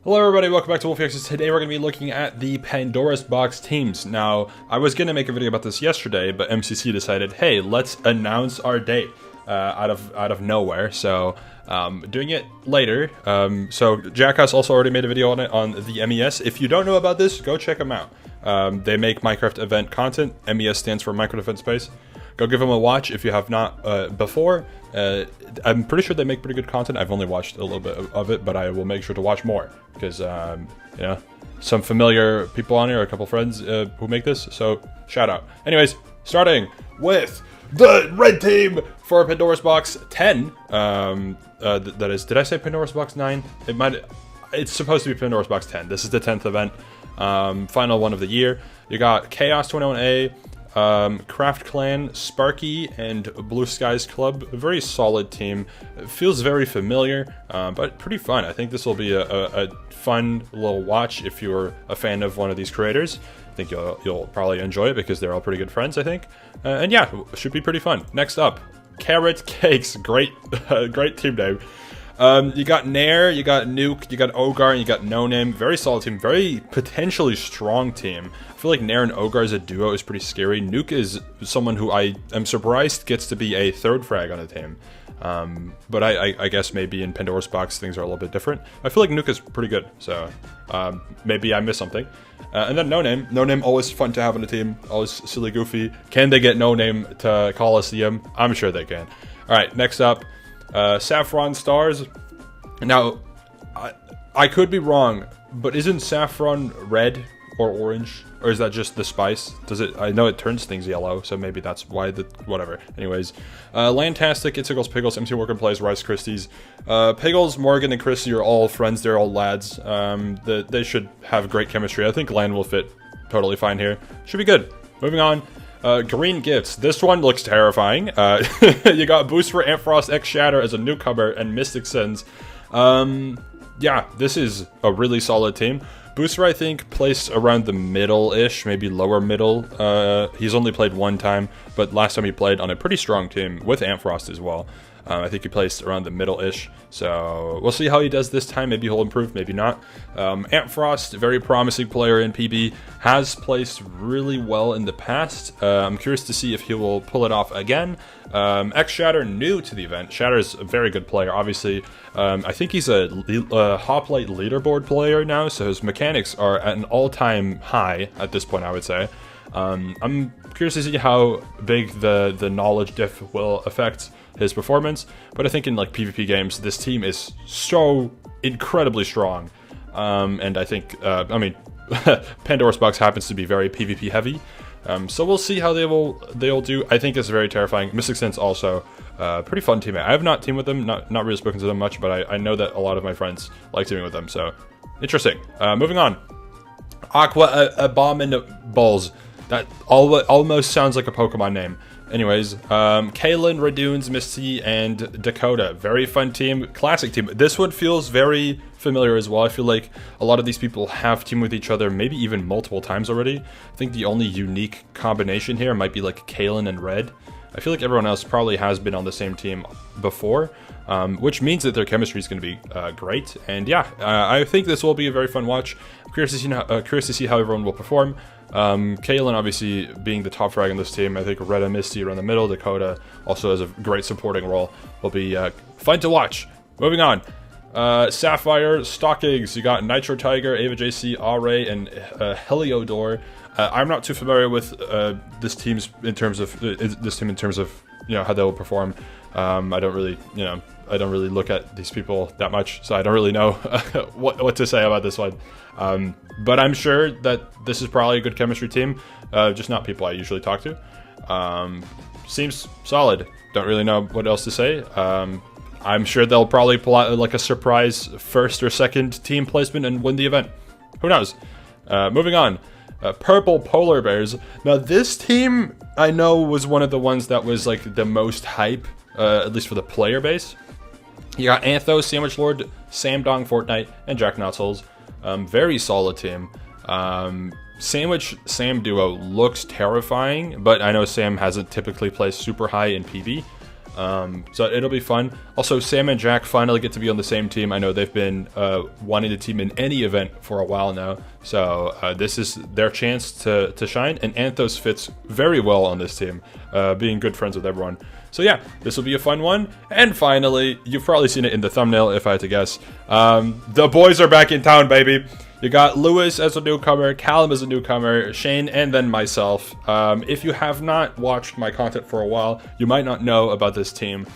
Hello everybody, welcome back to Wolfeei. Today we're going to be looking at the Pandora's Box teams. Now, I was going to make a video about this yesterday, but MCC decided, hey, let's announce our date out of nowhere. So, doing it later. So, Jackass also already made a video on it on the MES. If you don't know about this, go check them out. They make Minecraft event content. MES stands for Minecraft Event Space. Go give them a watch if you have not before. I'm pretty sure they make pretty good content. I've only watched a little bit of it, but I will make sure to watch more because, you know, some familiar people on here, a couple friends who make this, so shout out. Anyways, starting with the red team for Pandora's Box 10. That is, did I say Pandora's Box 9? It's supposed to be Pandora's Box 10. This is the 10th event, final one of the year. You got Chaos 21A. Craft Clan, Sparky, and Blue Skies Club. A very solid team. It feels very familiar, but pretty fun. I think this will be a fun little watch if you're a fan of one of these creators. I think you'll probably enjoy it because they're all pretty good friends, I think. And yeah, it should be pretty fun. Next up, Carrot Cakes. Great, great team name. You got Nair, you got Nuke, you got Ogar, and you got No Name. Very solid team, very potentially strong team. I feel like Nair and Ogar as a duo is pretty scary. Nuke is someone who I am surprised gets to be a third frag on a team. But I guess maybe in Pandora's Box things are a little bit different. I feel like Nuke is pretty good, so maybe I missed something. And then No Name. No Name, always fun to have on a team, always silly goofy. Can they get No Name to Coliseum? I'm sure they can. Alright, next up. Saffron Stars. Now, I could be wrong, but isn't saffron red or orange? Or is that just the spice? Does it? I know it turns things yellow, so maybe that's why whatever. Anyways, Lantastic, Itzigles, Piggles, MC Worker Plays, Rice Christies. Piggles, Morgan, and Christy are all friends. They're all lads. They should have great chemistry. I think Land will fit totally fine here. Should be good. Moving on. Green Gifts. This one looks terrifying. You got Boost for Antfrost X Shatter as a newcomer and Mystic Sins. Yeah, this is a really solid team. Booster, I think, placed around the middle-ish, maybe lower middle. He's only played one time, but last time he played on a pretty strong team with Antfrost as well. I think he placed around the middle-ish, so we'll see how he does this time. Maybe he'll improve, maybe not. Antfrost, very promising player in PB, has placed really well in the past. I'm curious to see if he will pull it off again. X Shatter, new to the event. Shatter is a very good player, obviously. I think he's a Hoplite leaderboard player now, so his mechanics are at an all-time high at this point, I would say. I'm curious to see how big the knowledge diff will affect his performance, but I think in like PvP games, this team is so incredibly strong, and I think, I mean, Pandora's Box happens to be very PvP heavy, so we'll see how they'll do. I think it's very terrifying. Mystic Sense also, pretty fun teammate. I have not teamed with them, not really spoken to them much, but I know that a lot of my friends like teaming with them, so interesting. Moving on, Aqua, Abominables. That almost sounds like a Pokemon name. Anyways, Kaylin, Radoons, Misty, and Dakota. Very fun team, classic team. This one feels very familiar as well. I feel like a lot of these people have teamed with each other, maybe even multiple times already. I think the only unique combination here might be like Kaylin and Red. I feel like everyone else probably has been on the same team before, which means that their chemistry is going to be great. And yeah, I think this will be a very fun watch. I'm curious to see how everyone will perform. Kaylin obviously being the top frag in this team. I think Red and Misty around the middle. Dakota also has a great supporting role. Will be fun to watch. Moving on. Sapphire, Stockings. You got Nitro Tiger, Ava JC, Aray, and Heliodor. I'm not too familiar with this team in terms of you know how they will perform. I don't really look at these people that much, so I don't really know what to say about this one. But I'm sure that this is probably a good chemistry team, just not people I usually talk to. Seems solid. Don't really know what else to say. I'm sure they'll probably pull out like a surprise first or second team placement and win the event. Who knows? Moving on. Purple Polar Bears. Now this team I know was one of the ones that was like the most hype, at least for the player base. You got Anthos, Sandwich Lord, Sam Dong Fortnite, and Jack Notzels. Very solid team. Sandwich Sam duo looks terrifying, but I know Sam hasn't typically placed super high in PB. So it'll be fun. Also, Sam and Jack finally get to be on the same team. I know they've been wanting to team in any event for a while now, so this is their chance to shine, and Anthos fits very well on this team, being good friends with everyone. So yeah, this will be a fun one. And finally, you've probably seen it in the thumbnail if I had to guess, the boys are back in town, baby. You got Lewis as a newcomer, Callum as a newcomer, Shane, and then myself. If you have not watched my content for a while, you might not know about this team.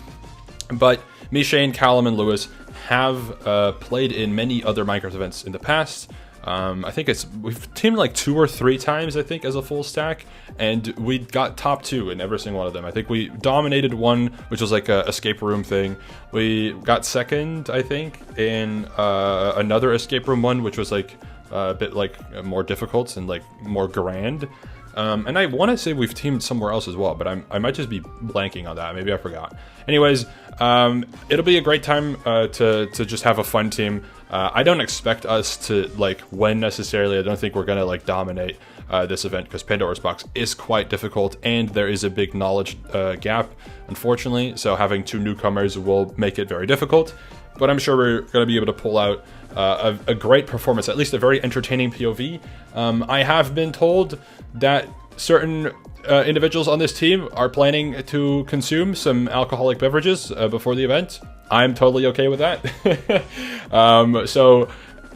But me, Shane, Callum, and Lewis have played in many other Minecraft events in the past. I think we've teamed like 2 or 3 times, I think, as a full stack, and we got top 2 in every single one of them. I think we dominated one, which was like a escape room thing. We got second, I think, in another escape room one, which was like a bit like more difficult and like more grand. And I want to say we've teamed somewhere else as well, but I might just be blanking on that. Maybe I forgot. Anyways, it'll be a great time to just have a fun team. I don't expect us to like win necessarily. I don't think we're gonna like dominate this event because Pandora's box is quite difficult and there is a big knowledge gap, unfortunately. So having 2 newcomers will make it very difficult. But I'm sure we're gonna be able to pull out a great performance, at least a very entertaining POV. I have been told that certain individuals on this team are planning to consume some alcoholic beverages before the event. I'm totally okay with that. So,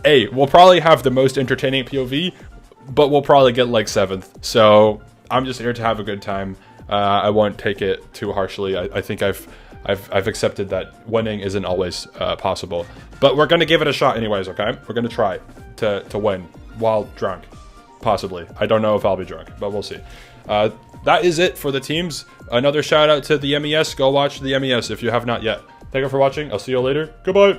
hey, we'll probably have the most entertaining POV, but we'll probably get like 7th. So I'm just here to have a good time. I won't take it too harshly. I think I've accepted that winning isn't always possible, but we're gonna give it a shot anyways. Okay, we're gonna try to win while drunk, possibly. I don't know if I'll be drunk, but we'll see. That is it for the teams. Another shout out to the MES. Go watch the MES if you have not yet. Thank you for watching. I'll see you later. Goodbye.